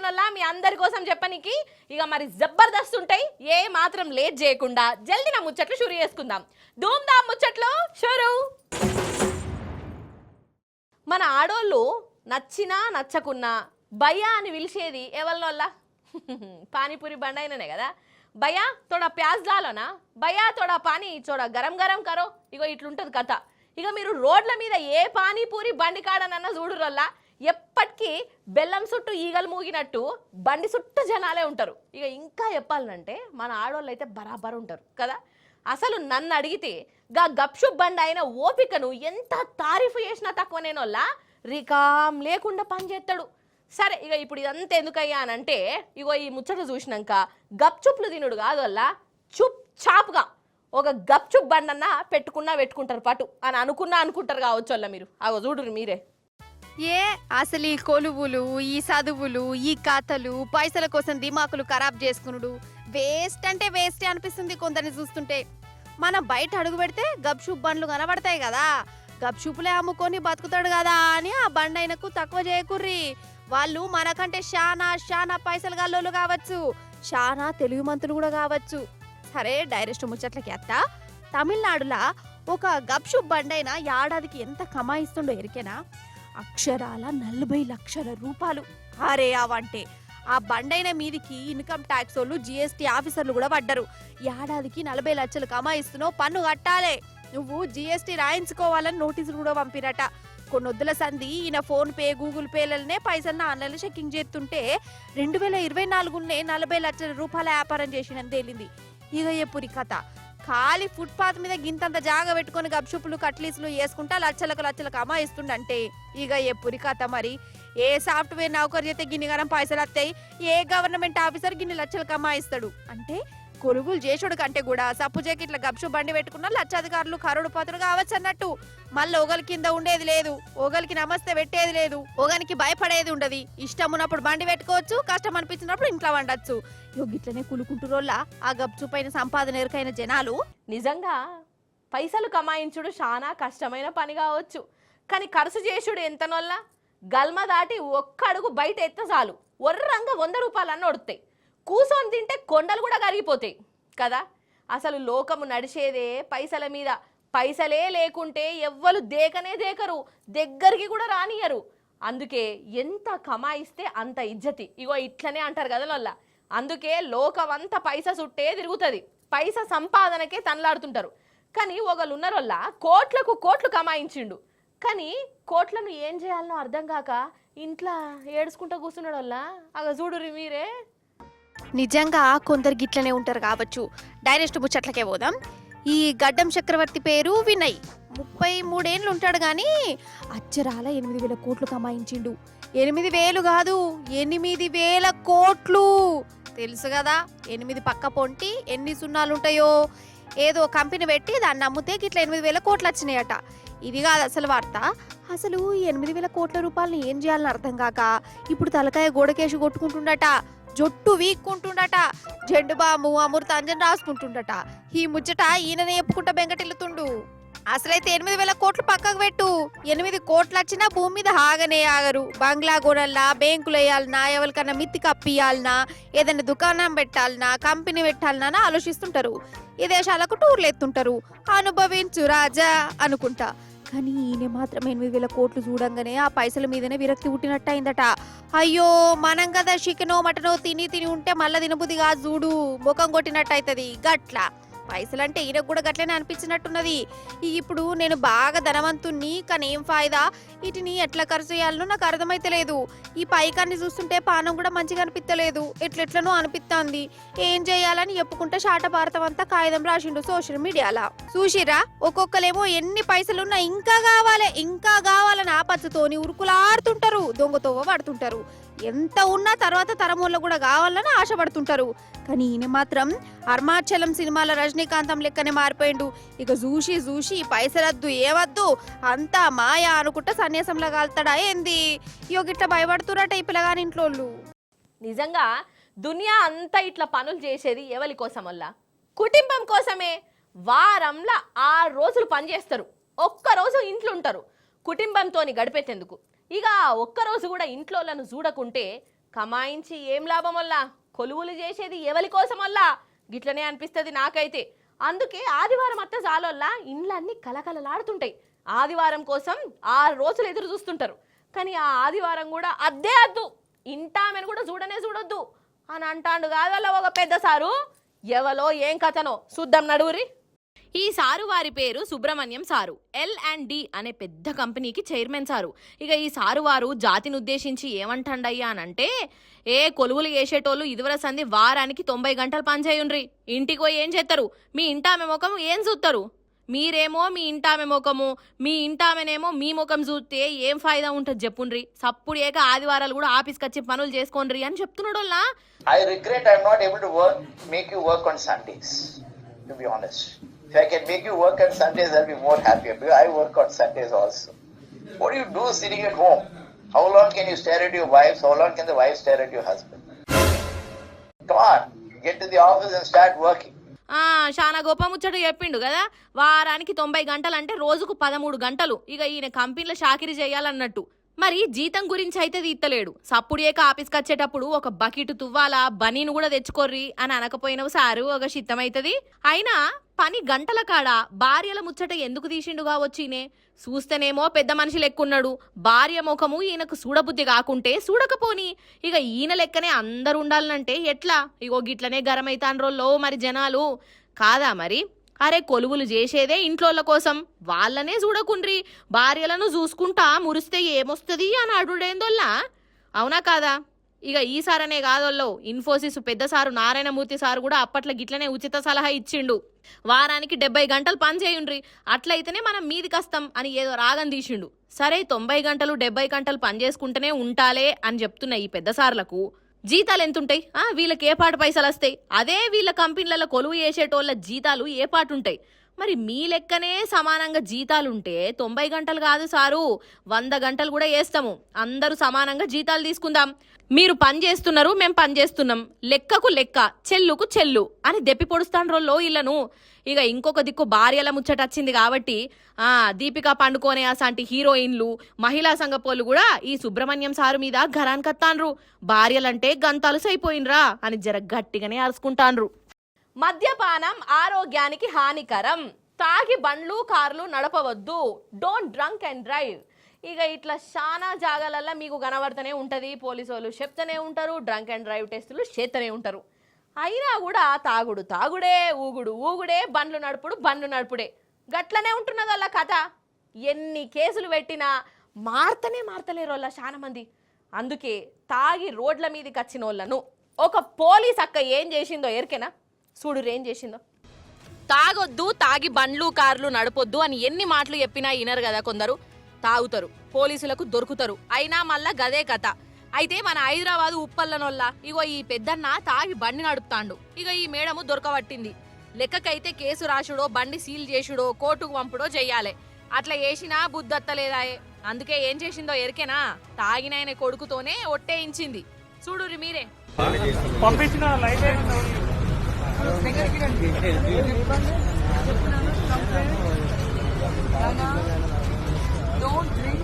వచ్చేసినోళ్ళ మీ అందరి కోసం చెప్పనీకి ఇక మరి జబర్దస్త్ ఉంటాయి. ఏ మాత్రం లేట్ చేయకుండా జల్దీ నా ముచ్చట్లు షురు చేసుకుందాం. ధూమ్ ధామ్ ముచ్చట్లు షురు. మన ఆడోళ్ళు నచ్చినా నచ్చకున్నా భయ్యా అని పిలిచేది ఎవరినోళ్ళ? పానీపూరి బండైననే కదా. భయ్యా తోడా ప్యాజ్ లాలోనా, భయ్యా తోడా పానీ చోడా గరం గరం కరో. ఇగో ఇట్లుంటుంది కథ. ఇక మీరు రోడ్ల మీద ఏ పానీపూరి బండి కాడనన్నా చూడురల్లా ఎప్పటికీ బెల్లం చుట్టూ ఈగలు మూగినట్టు బండి చుట్టూ జనాలే ఉంటారు. ఇక ఇంకా చెప్పాలంటే మన ఆడవాళ్ళు అయితే బరాబర్ ఉంటారు కదా. అసలు నన్ను అడిగితే గా గప్షుప్ బండి అయిన ఓపికను ఎంత తారీఫ్ చేసినా తక్కువనేనోళ్ళ రికాం లేకుండా పనిచేస్తాడు. సరే ఇక ఇప్పుడు ఇదంతా ఎందుకయ్యా అని అంటే ఇగో ఈ ముచ్చట చూసినాక గప్చుప్లు తినుడు కాదు వల్ల చుప్ చాప్గా ఒక గప్చుప్ బండన్నా పెట్టుకుంటారు పటు అని అనుకుంటారు కావచ్చు వల్ల. మీరు అగో చూడురు మీరే. అసలు ఈ కొలువులు, ఈ చదువులు, ఈ కథలు, పైసల కోసం దిమాకులు ఖరాబ్ చేసుకునుడు వేస్ట్ అంటే వేస్ట్ అనిపిస్తుంది కొందరిని చూస్తుంటే. మనం బయట అడుగు పెడితే గప్షూప్ బండ్లు కనబడతాయి కదా, గప్షూపులే అమ్ముకొని బతుకుతాడు కదా అని ఆ బండి ఆయనకు తక్కువ చేయకుర్రి. వాళ్ళు మనకంటే శానా పైసలు గల్లోళ్ళు కావచ్చు, శానా తెలుగు మంత్రులు కూడా కావచ్చు. సరే డైరెక్ట్ ముచ్చట్లకి అత్త, తమిళనాడులా ఒక గప్షూప్ బండి అయినా ఏడాదికి ఎంత కమాయిస్తుండో ఎరికేనా? అక్షరాల 40 లక్షల రూపాయలు. అరే అవంటే ఆ బండైన మీదికి ఇన్కమ్ ట్యాక్స్ వాళ్ళు, జిఎస్టీ ఆఫీసర్లు కూడా పడ్డరు. ఏడాదికి 40 లక్షలు కమాయిస్తున్నావు, పన్ను కట్టాలే, నువ్వు జిఎస్టీ రాయించుకోవాలని నోటీసులు కూడా పంపిరట. కొన్నొద్దుల సంధి ఈయన ఫోన్ పే, గూగుల్ పేలనే పైసలను ఆన్లైన్లో చెక్కింగ్ చేస్తుంటే 2024 40 లక్షల రూపాయల వ్యాపారం చేసినని తేలింది. ఇక ఎప్పురి కథ, ఖాళీ ఫుట్పాత్ మీద గింతంత జాగా పెట్టుకుని గప్షుపులు కట్లీసులు వేసుకుంటా లక్షలకు అమాయిస్తుండంటే ఇక ఎప్పురి కథ. మరి ఏ సాఫ్ట్వేర్ నౌకరు చేస్తే గిన్నెగానం పైసలు వస్తాయి, ఏ గవర్నమెంట్ ఆఫీసర్ గిన్ని లక్షలకు అమాయిస్తాడు అంటే కొలుగులు చేసుడు కంటే కూడా సప్పు చేకి ఇట్లా గప్షు బండి పెట్టుకున్న లక్షాధికారులు కరోడు పతులు కావచ్చు అన్నట్టు. మళ్ళీ ఒకరి కింద ఉండేది లేదు, ఒకరికి నమస్తే పెట్టేది లేదు, ఒకరికి భయపడేది ఉండదు. ఇష్టం ఉన్నప్పుడు బండి పెట్టుకోవచ్చు, కష్టం అనిపించినప్పుడు ఇంట్లో వండొచ్చు. గిట్లనే కులుకుంటురోళ్ళ ఆ గప్చు పైన సంపాదన ఎరుకైన జనాలు. నిజంగా పైసలు కమాయించుడు చాలా కష్టమైన పని కావచ్చు, కానీ ఖర్చు చేసుడు ఎంతనోళ్ళ గల్మ దాటి ఒక్క అడుగు బయట ఎత్త చాలు ఒర్రంగా 100 రూపాయలు అన్న ఒడతాయి. కూసొని తింటే కొండలు కూడా కరిగిపోతాయి కదా. అసలు లోకము నడిచేదే పైసల మీద. పైసలే లేకుంటే ఎవ్వరు దేకరు, దగ్గరికి కూడా రానియరు. అందుకే ఎంత కమాయిస్తే అంత ఇజ్జతి. ఇగో ఇట్లనే అంటారు కదా వాళ్ళ. అందుకే లోకమంతా పైస చుట్టే తిరుగుతుంది, పైస సంపాదనకే తనలాడుతుంటారు. కానీ ఒకళ్ళు ఉన్నారోళ్ళ కోట్లు కమాయించిండు, కానీ కోట్లను ఏం చేయాలనో అర్థం కాక ఇంట్లో ఏడుచుకుంటూ కూర్చున్నాడు వాళ్ళ. అగ చూడురి మీరే. నిజంగా కొందరు గిట్లనే ఉంటారు కావచ్చు. డైరెక్ట్ ముచ్చట్లకే పోదాం. ఈ గడ్డం చక్రవర్తి పేరు వినయ్, 33 ఏళ్ళు ఉంటాడు గాని అచ్చరాల 8,000 కోట్లు కమాయించిండు. 8,000 కాదు, 8,000 కోట్లు. తెలుసు కదా 8 పక్క పొంటి ఎన్ని సున్నాలు ఉంటాయో. ఏదో కంపెనీ పెట్టి దాన్ని అమ్మితే గిట్ల 8,000 కోట్లు వచ్చినాయట. ఇది కాదు అసలు వార్త. అసలు 8,000 కోట్ల రూపాయలని ఏం చేయాలని అర్థం కాక ఇప్పుడు తలకాయ గోడకేసి కొట్టుకుంటుండట, జొట్టు వీక్కుంటుండట, జెండు బాము అమృతాంజన్ రాసుకుంటుండట. ఈ ముచ్చట ఈయననే చెప్పుకుంటా బెంగటిల్లుతుండు. అసలైతే 8,000 కోట్లు పక్కకు పెట్టు, 8 కోట్లు వచ్చినా భూమి మీద ఆగనే ఆగరు. బంగ్లా కొనల్నా, బ్యాంకులు వేయాలన్నా, ఎవరికన్నా మిత్తి కప్పియాలన్నా, ఏదైనా దుకాణం పెట్టాలన్నా, కంపెనీ పెట్టాలన్నా ఆలోచిస్తుంటారు. ఈ దేశాలకు టూర్లు ఎత్తుంటారు. అనుభవించు రాజా అనుకుంటా. కానీ ఈయన మాత్రం 8,000 కోట్లు చూడంగానే ఆ పైసల మీదనే విరక్తి పుట్టినట్టు అయిందట. అయ్యో మనం కదా చికెనో మటనో తిని ఉంటే మళ్ళీ తినబుద్ధి కాదు చూడు, ముఖం కొట్టినట్టు అవుతుంది. గట్లా పైసలంటే ఈయనకు కూడా గట్లనే అనిపించినట్టున్నది. ఇప్పుడు నేను బాగా ధనవంతుణ్ణి, కానీ ఏం ఫాయిదా, వీటిని ఎట్లా ఖర్చు చేయాలనో నాకు అర్థమైతే లేదు. ఈ పైకాన్ని చూస్తుంటే పానం కూడా మంచిగా అనిపించలేదు, ఎట్లెట్లనో అనిపిస్తుంది. ఏం చేయాలని చెప్పుకుంటే శాట భారతం అంతా కాగితం రాసిండు సోషల్ మీడియాలో. చూసిరా ఒక్కొక్కలేమో ఎన్ని పైసలున్నా ఇంకా కావాలని ఆపచ్చుతోని ఉరుకులాడుతుంటారు, దొంగతోవ పడుతుంటారు. ఎంత ఉన్నా తర్వాత తరమూల్లో కూడా కావాలని ఆశపడుతుంటారు. కానీ ఈయన మాత్రం అరుణాచలం సినిమాల రజనీకాంతం లెక్కనే మారిపోయిండు. ఇక చూసి పైసలద్దు ఏవద్దు అంతా మాయా అనుకుంటా సన్యాసంలో కాలుతాడా ఏంది. గిట్లా భయపడుతురట ఈ పిల్లగాని ఇంట్లోళ్ళు. నిజంగా దునియా అంతా ఇట్లా పనులు చేసేది ఎవరి కోసం వల్ల? కుటుంబం కోసమే. వారంలో 6 రోజులు పనిచేస్తారు, ఒక్కరోజు ఇంట్లో ఉంటారు కుటుంబంతో గడిపేటందుకు. ఇక ఒక్కరోజు కూడా ఇంట్లోలను చూడకుంటే కమాయించి ఏం లాభం వల్ల, కొలువులు చేసేది ఎవరి కోసం వల్ల, గిట్లనే అనిపిస్తుంది నాకైతే. అందుకే ఆదివారం అత్త జాలొల్లా ఇండ్లన్నీ కలకలలాడుతుంటాయి. ఆదివారం కోసం 6 రోజులు ఎదురు చూస్తుంటారు. కానీ ఆ ఆదివారం కూడా అద్దే అద్దు, ఇంటామెను కూడా చూడొద్దు అని అంటాండు కాదల్ల ఒక పెద్ద సారు. ఎవలో ఏం కథనో చూద్దాం నడువురి. ఈ సారు వారి పేరు సుబ్రహ్మణ్యం సారు. L&D అనే పెద్ద కంపెనీకి చైర్మన్ సారు. ఇక ఈ సారు వారు జాతిని ఉద్దేశించి ఏమంటాండయ్యా అనంటే, కొలువులు చేసేటోళ్ళు ఇదివర సంది వారానికి 90 గంటలు పనిచేయుండ్రి. ఇంటికి పోయి ఏం చేస్తారు, మీ ఇంటామె ముఖం ఏం చూస్తారు, మీరేమో మీ ఇంటామె ముఖము, మీ ఇంటామెనేమో మీ ముఖం చూస్తే ఏం ఫాయిదా ఉంటుంది చెప్పుండ్రి. సప్పుడు ఏక ఆదివారాలు కూడా ఆఫీస్కి వచ్చి పనులు చేసుకోండ్రి అని చెప్తున్నాడు. I regret I'm not able to make you work on Sundays, to be honest. If I can make you work on Sundays, I'll be more happier, because I work on Sundays also. What do you do sitting at home? How long can you stare at your wives? How long can the wife stare at your husband? Come on, get to the office and start working. చాలా గొప్ప ముచ్చట చెప్పిండు కదా. వారానికి 90 గంటలు అంటే రోజుకు 13 గంటలు. ఇక ఈయన కంపెనీలో షాకిరీ చేయాలన్నట్టు. మరి జీతం గురించి అయితే తీత్తలేడు. సప్పుడు ఏక ఆఫీస్కి వచ్చేటప్పుడు ఒక బకెట్ తువ్వాల బనీను కూడా తెచ్చుకోర్రి అని అనకపోయినవు సారు ఒక చిత్తమైతుంది. అయినా పని గంటల కాడ భార్యల ముచ్చట ఎందుకు తీసిండు కావచ్చినే. చూస్తేనేమో పెద్ద మనిషి లెక్కున్నాడు. భార్య ముఖము ఈయనకు చూడబుద్ధి కాకుంటే చూడకపోని. ఇక ఈయన లెక్కనే అందరు ఉండాలంటే ఎట్లా? ఇగో గిట్లనే గరమైతాండ్రోల్లో మరి జనాలు కాదా మరి. అరే కొలువులు చేసేదే ఇంట్లోళ్ళ కోసం, వాళ్ళనే చూడకుండ్రి, భార్యలను చూసుకుంటా మురిస్తే ఏమొస్తుంది అని అడుడేందోల్లా. అవునా కాదా? ఇక ఈసారనే కాదోల్లో ఇన్ఫోసిస్ పెద్ద సారు నారాయణమూర్తి సారు కూడా అప్పట్లో గిట్లనే ఉచిత సలహా ఇచ్చిండు. వారానికి 70 గంటలు పని చేయుండ్రి, అట్లయితేనే మనం మీదికి వస్తాం అని ఏదో రాగం తీసిండు. సరే 90 గంటలు 70 గంటలు పని చేసుకుంటూనే ఉంటాలే అని చెప్తున్న ఈ పెద్ద సార్లకు జీతాలు ఎంతుంటాయి? వీళ్ళకి ఏ పాటు పైసలు వస్తాయి? అదే వీళ్ళ కంపెనీలలో కొలువు చేసేటోళ్ళ జీతాలు ఏ పాటు ఉంటాయి? మరి మీ లెక్కనే సమానంగా జీతాలుంటే 90 గంటలు కాదు సారు, 100 గంటలు కూడా వేస్తాము. అందరూ సమానంగా జీతాలు తీసుకుందాం. మీరు పని చేస్తున్నారు, మేము పని చేస్తున్నాం, లెక్కకు లెక్క, చెల్లుకు చెల్లు అని దెప్పి పొడుస్తాండ్రోల్లో ఇళ్లను. ఇక ఇంకొక దిక్కు భార్యల ముచ్చట వచ్చింది కాబట్టి దీపికా పండుకోనే అసాంటి హీరోయిన్లు, మహిళా సంఘపోలు కూడా ఈ సుబ్రహ్మణ్యం సారు మీద ఘరాన్కత్తాన్రు. భార్యలంటే గంతాలు సైపోయినరా అని జర గట్టిగానే అరుచుకుంటాన్రు. మద్యపానం ఆరోగ్యానికి హానికరం, తాగి బండ్లు కార్లు నడపవద్దు, డోంట్ డ్రంక్ అండ్ డ్రైవ్. ఇక ఇట్లా చాలా జాగాలల్లో మీకు కనబడుతూనే ఉంటుంది. పోలీసు వాళ్ళు చెప్తూనే ఉంటారు, డ్రంక్ అండ్ డ్రైవ్ టెస్టులు చేస్తూనే ఉంటారు. అయినా కూడా తాగుడు తాగుడే, ఊగుడు ఊగుడే, బండ్లు నడుపుడే. గట్లనే ఉంటున్నది వాళ్ళ కథ. ఎన్ని కేసులు పెట్టినా మారతలేరు వాళ్ళ చాలా మంది. అందుకే తాగి రోడ్ల మీదకి వచ్చిన వాళ్ళను ఒక పోలీస్ అక్క ఏం చేసిందో ఎరికేనా? చూడు ఏం చేసిందో. తాగొద్దు, తాగి బండ్లు కార్లు నడపొద్దు అని ఎన్ని మాటలు చెప్పినా వినరు కదా కొందరు. తాగుతారు, పోలీసులకు దొరుకుతారు, అయినా మళ్ళా గదే కథ. అయితే మన హైదరాబాదు ఉప్పల్లనొల్ల ఇగో ఈ పెద్దన్న తాగి బండి నడుపుతాండు. ఇక ఈ మేడము దొరకబట్టింది. లెక్కకైతే కేసు రాసుడో, బండి సీల్ చేసుడో, కోర్టుకు పంపుడో చెయ్యాలి. అట్లా చేసినా బుద్ధత్తలేదాయే. అందుకే ఏం చేసిందో ఎరికేనా? తాగినాయన కొడుకుతోనే ఒట్టేయించింది. చూడురి మీరే. Don't drink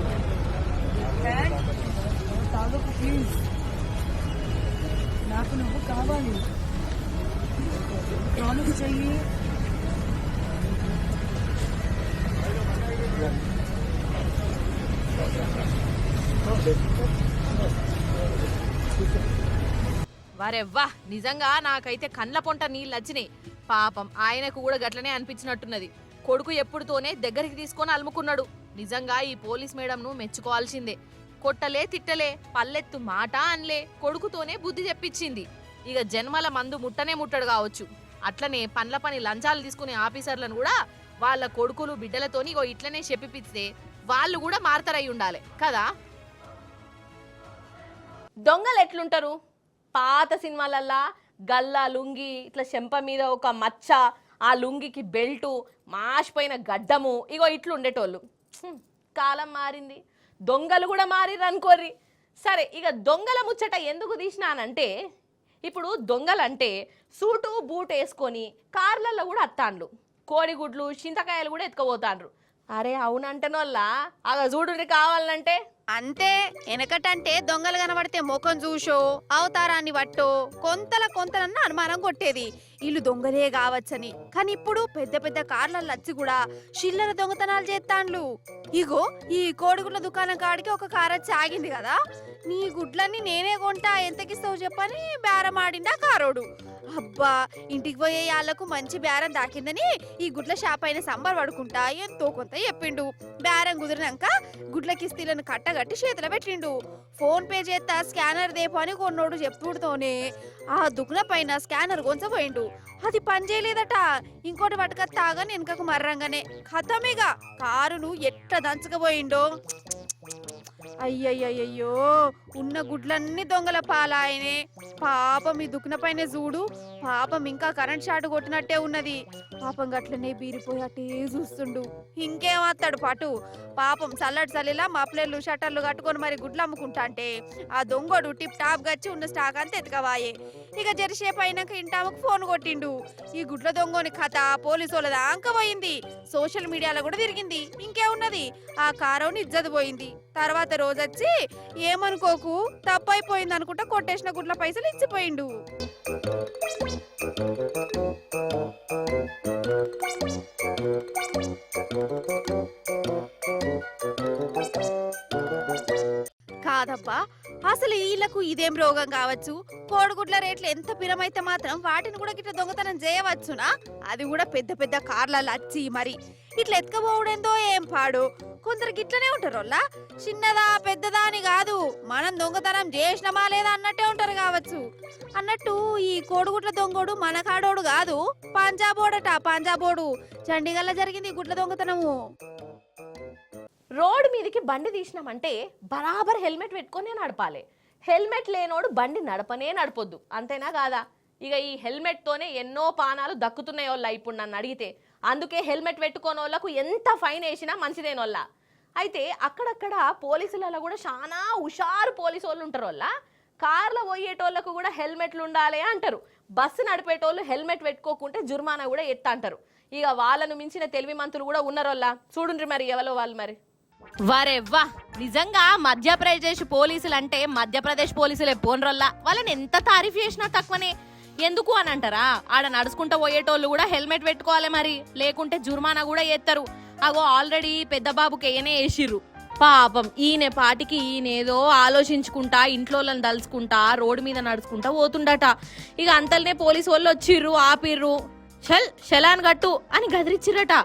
and తాగకు please. నాకు నువ్వు కావాలి, ప్రామిస్ చెయ్యి. వారెవ్వా, నిజంగా నాకైతే కండ్ల పొంట నీళ్ళు వచ్చినాయి. పాపం ఆయనకు కూడా గట్లనే అనిపించినట్టున్నది. కొడుకు ఎప్పుడుతోనే దగ్గరికి తీసుకొని అలుముకున్నాడు. నిజంగా ఈ పోలీస్ మేడంను మెచ్చుకోవాల్సిందే. కొట్టలే తిట్టలే, పల్లెత్తు మాట అనలే, కొడుకుతోనే బుద్ధి చెప్పించింది. ఇక జన్మల మందు ముట్టడు కావచ్చు. అట్లనే పండ్ల పని లంచాలు తీసుకునే ఆఫీసర్లను కూడా వాళ్ళ కొడుకులు బిడ్డలతోని ఇట్లనే చెప్పిపిస్తే వాళ్ళు కూడా మారతారై ఉండాలి కదా. దొంగలు ఎట్లుంటారు? పాత సినిమాలల్లా గల్లా లుంగి, ఇట్లా చెంప మీద ఒక మచ్చ, ఆ లుంగికి బెల్టు, మాసిపోయిన గడ్డము, ఇట్లుండేటోళ్ళు. కాలం మారింది, దొంగలు కూడా మారిర్రు అనుకోర్రి. సరే, ఇక దొంగల ముచ్చట ఎందుకు తీసినానంటే, ఇప్పుడు దొంగలంటే సూటు బూట్ వేసుకొని కార్లలో కూడా అత్తాండ్లు, కోడిగుడ్లు చింతకాయలు కూడా ఎత్తుకుపోతాండ్రు. అరే అవునంటేనోళ్ళ చూడుని కావాలంటే అంతే వెనకటంటే దొంగలు కనబడితే ముఖం చూసో అవతారాన్ని పట్టో కొంతలన్న అనుమానం కొట్టేది వీళ్ళు దొంగలే కావచ్చని. కానీ ఇప్పుడు పెద్ద పెద్ద కార్లలో వచ్చి కూడా చిల్లర దొంగతనాలు చేస్తాండ్లు. ఇగో ఈ కోడిగుడ్ల దుకాణం కాడికి ఒక కార్ వచ్చి ఆగింది కదా, నీ గుడ్లన్నీ నేనే కొంటా ఎంతకిస్తావు చెప్పని బేరం ఆడిండా కారోడు. అబ్బా ఇంటికి పోయే వాళ్ళకు మంచి బేరం దాకిందని ఈ గుడ్ల షాప్ అయిన సంబర్ పడుకుంటా ఎంతో కొంత చెప్పిండు. బేరం కుదిరినాక గుడ్ల కిస్తీలను కట్టగట్టి చేతిలో పెట్టిండు. ఫోన్ పే చేస్తా స్కానర్ దేపో అని కొన్నోడు చెప్పుడుతోనే ఆ దుగ్న పైన స్కానర్ కొంచపోయిండు. అది పని చేయలేదట. ఇంకోటి పట్టుకత్తాగా వెనుకకు మర్రంగానే ఖతమిగా కారును ఎట్లా దంచకపోయిండో. అయ్యయ్యయ్యో ఉన్న గుడ్లన్నీ దొంగల పాలాయనే. పాపం ఈ దుఃఖన పైన చూడు, పాపం ఇంకా కరెంట్ షాట్ కొట్టినట్టే ఉన్నది. పాపం గట్లనే బీరిపోయి అటే చూస్తుండు. ఇంకేమత్తాడు పాటు పాపం చల్లటి చలిలా మప్లేర్లు షట్టర్లు కట్టుకొని మరి గుడ్లు అమ్ముకుంటా అంటే ఆ దొంగడు టిప్ టాప్ గచ్చి ఉన్న స్టాక్ అంతా ఎతకవాయే. ఇక జరిసేపు అయినాక ఇంటామకు ఫోన్ కొట్టిండు. ఈ గుడ్ల దొంగని కథ పోలీసు వాళ్ళ దాకా పోయింది, సోషల్ మీడియాలో కూడా తిరిగింది. ఇంకేమున్నది ఆ కారోని ఇజ్జత్ పోయింది. తర్వాత రోజొచ్చి ఏమనుకోకు తప్పైపోయింది అనుకుంటా కొట్టేసిన గుడ్ల పైసలు ఇచ్చిపోయిండు. కాదబ్బా అసలు వీళ్ళకు ఇదేం రోగం కావచ్చు. కోడిగుడ్ల రేట్లు ఎంత పిరమైతే మాత్రం వాటిని కూడా గిట్ల దొంగతనం చేయవచ్చునా? అది కూడా పెద్ద పెద్ద కార్లలో వచ్చి మరి ఇట్లా ఎత్తుకపోవడంతో ఏం పాడు. కొందరు గిట్లనే ఉంటారు వాళ్ళ, చిన్నదా పెద్దదా అని కాదు, మనం దొంగతనం చేసినమా లేదా అన్నట్టే ఉంటారు కావచ్చు. అన్నట్టు ఈ కోడిగుడ్ల దొంగోడు మన కాడోడు కాదు, పంజాబోడట పంజాబోడు. చండీగఢ్లో జరిగింది ఈ గుడ్ల దొంగతనము. రోడ్ మీదకి బండి తీసినామంటే బరాబర్ హెల్మెట్ పెట్టుకొని నడపాలి. హెల్మెట్ లేనోడు బండి నడపనే నడపొద్దు, అంతేనా కాదా? ఇక ఈ హెల్మెట్తోనే ఎన్నో పానాలు దక్కుతున్నాయి వాళ్ళ ఇప్పుడు నన్ను అడిగితే. అందుకే హెల్మెట్ పెట్టుకోని వాళ్ళకు ఎంత ఫైన్ వేసినా మంచిదేని వాళ్ళ. అయితే అక్కడక్కడ పోలీసులలో కూడా చాలా హుషారు పోలీసు వాళ్ళు ఉంటారు. వాళ్ళ కార్లో పోయేటోళ్ళకు కూడా హెల్మెట్లు ఉండాలి అంటారు. బస్సు నడిపేటోళ్ళు హెల్మెట్ పెట్టుకోకుంటే జుర్మానా కూడా ఎత్త అంటారు. ఇక వాళ్ళను మించిన తెలివి మంతులు కూడా ఉన్నారు వాళ్ళ. చూడుండ్రి మరి ఎవరో వాళ్ళు మరి. వరెవ్వా నిజంగా మధ్యప్రదేశ్ పోలీసులు అంటే మధ్యప్రదేశ్ పోలీసులే పోన్రొల్లా. వాళ్ళని ఎంత తారీఫ్ చేసినా తక్కువనే. ఎందుకు అని అంటారా, ఆడ నడుచుకుంటూ పోయేటోళ్ళు కూడా హెల్మెట్ పెట్టుకోవాలి మరి, లేకుంటే జుర్మానా కూడా ఎత్తారు. అగో ఆల్రెడీ పెద్ద బాబుకి ఏనే వేసిర్రు. పాపం ఈయన పాటికి ఈయనేదో ఆలోచించుకుంటా ఇంట్లోళ్ళని దలుచుకుంటా రోడ్డు మీద నడుచుకుంటా పోతుండట. ఇక అంతల్నే పోలీసు వాళ్ళు వచ్చిర్రు, ఆపిర్రు. షలాన్ గట్టు అని గదిరిచ్చిరట.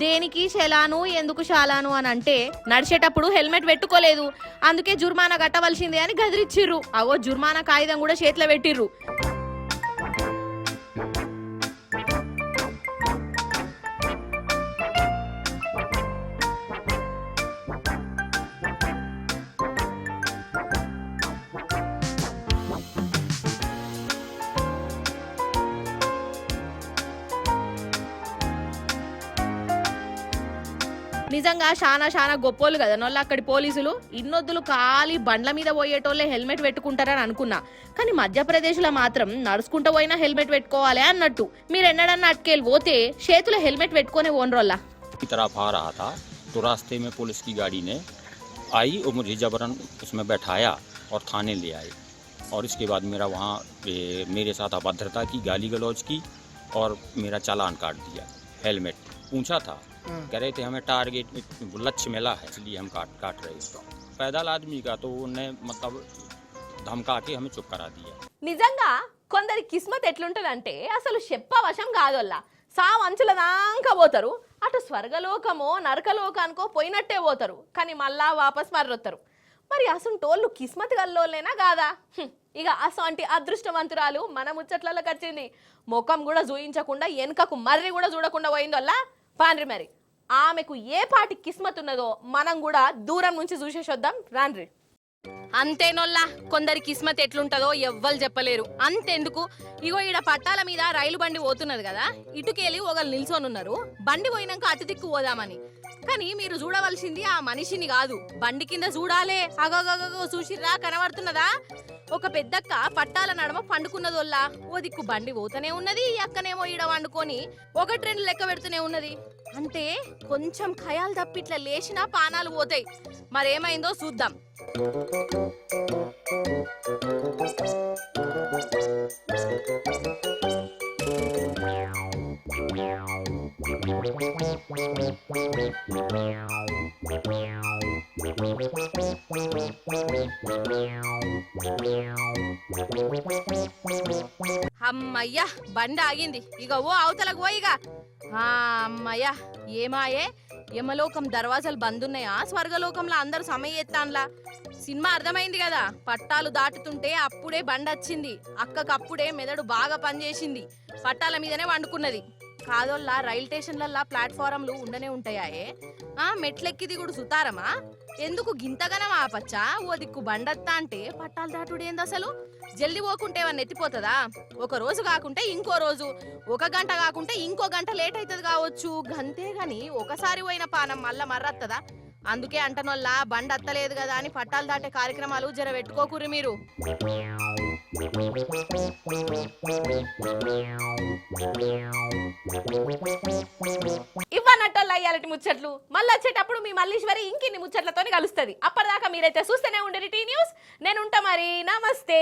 దేనికి షలాను ఎందుకు షాలాను అని అంటే నడిచేటప్పుడు హెల్మెట్ పెట్టుకోలేదు, అందుకే జుర్మానా కట్టవలసిందే అని గదిరిచ్చిర్రు. అగో జుర్మానా కాగితం కూడా చేతిలో పెట్టిర్రు. నిజంగా చాలా గొప్పోళ్ళు కదా నోళ్ళు అక్కడి పోలీసులు. ఇన్నొద్దులు ఖాళీ బండ్ల మీద పోయేటోళ్ళే హెల్మెట్ పెట్టుకుంటారని అనుకున్నా, కానీ మధ్యప్రదేశ్లో మాత్రం నడుచుకుంటూ పోయినా హెల్మెట్ పెట్టుకోవాలి అన్నట్టు. మీరు ఎన్నడన్నా అటుకెళ్ళి పోతే చేతిలో హెల్మెట్ పెట్టుకునే ఓనరోళ్ళ. तरफ आ रहा था तो रास्ते में पुलिस की गाड़ी ने आई और मुझे जबरन उसमें बैठाया और थाने ले आए. और इसके बाद मेरा वहाँ मेरे साथ अभद्रता की, गाली गलौज की और मेरा चालान काट दिया. हेलमेट पूछा था, कह रहे थे हमें टारगेट लक्ष्य मिला है इसलिए हम काट रहे हैं. पैदल आदमी का तो उन्हें मतलब धमका के हमें चुप करा दिया. నిజంగా కొందరి కిస్మత్ ఎట్లుంటదంటే అసలు చెప్పవశం కాదోల్లా. సావు అంచుల దాకా పోతారు, అటు స్వర్గలోకమో నరకలోకానికో పోయినట్టే పోతారు, కానీ మళ్ళా వాపస్ మర్రొత్తారు. మరి అసంటోళ్ళు కిస్మత్ గల్లోలేనా కాదా? ఇక అసంటి అదృష్టవంతురాలు మన ముచ్చట్లలోకి వచ్చింది. ముఖం కూడా చూయించకుండా వెనుకకు మర్రి కూడా చూడకుండా పోయిందోల్లా. పాన్రి మరి ఆమెకు ఏ పాటి కిస్మత్ ఉన్నదో మనం కూడా దూరం నుంచి చూసేసొద్దాం రాన్రి. అంతేనోల్లా కొందరి కిస్మత్ ఎట్లుంటదో ఎవ్వరు చెప్పలేరు. అంతెందుకు, ఇగో ఈడ పట్టాల మీద రైలు బండి పోతున్నది కదా, ఇటుకెళ్ళి ఒకళ్ళు నిల్చొని ఉన్నారు. బండి పోయినాక అటు దిక్కు పోదామని. కానీ మీరు చూడవలసింది ఆ మనిషిని కాదు, బండి కింద చూడాలే. అగోగో చూసిర్రా, కనబడుతున్నదా? ఒక పెద్దక్క పట్టాల నడమ పండుకున్నదోల్లా. ఓ దిక్కు బండి పోతూనే ఉన్నది, ఈ అక్కనేమో ఈడ వండుకొని 1-2 లెక్క పెడుతూనే ఉన్నది. అంటే కొంచెం ఖయాలు తప్పి ఇట్లా లేచినా పానాలు పోతాయి. మరేమైందో చూద్దాం. అమ్మయ్యా బండి ఆగింది. ఇక ఓ అవతలకు పోయిగా. అమ్మయ్యా ఏమాయే యమలోకం దర్వాజాలు బందున్నాయా? స్వర్గలోకంలో అందరూ సమయెత్తాన్లా. సినిమా అర్థమైంది కదా. పట్టాలు దాటుతుంటే అప్పుడే బండి వచ్చింది. అక్కకప్పుడే మెదడు బాగా పనిచేసింది. పట్టాల మీదనే వండుకున్నది. కాదోల్లా రైల్ స్టేషన్లల్లా ప్లాట్ఫారంలు ఉండనే ఉంటాయాయే. మెట్లెక్కి దిగుడు సుతారమా? ఎందుకు గింతగనం ఆపచ్చా? ఓ దిక్కు బండత్తా అంటే పట్టాలు దాటుడేంది అసలు? జల్ది పోకుంటే ఏమన్నా ఎత్తిపోతుందా? ఒక రోజు కాకుంటే ఇంకో రోజు, ఒక గంట కాకుంటే ఇంకో గంట లేట్ అవుతుంది కావచ్చు. గంతే గాని ఒకసారి పోయిన పానం మళ్ళా మర్రత్తదా? అందుకే అంటనొల్లా బండి అత్తలేదు కదా అని పట్టాలు దాటే కార్యక్రమాలు జర పెట్టుకోకుర్రి మీరు. ఇవ్వనట్టల్లా ఇయ్యాలటి ముచ్చట్లు. మళ్ళీ వచ్చేటప్పుడు మీ మల్లీశ్వరి ఇంకిన్ని ముచ్చట్లతోని కలుస్తుంది. అప్పటిదాకా మీరైతే చూస్తూనే ఉండేది టీ న్యూస్. నేను ఉంటా మరి. నమస్తే.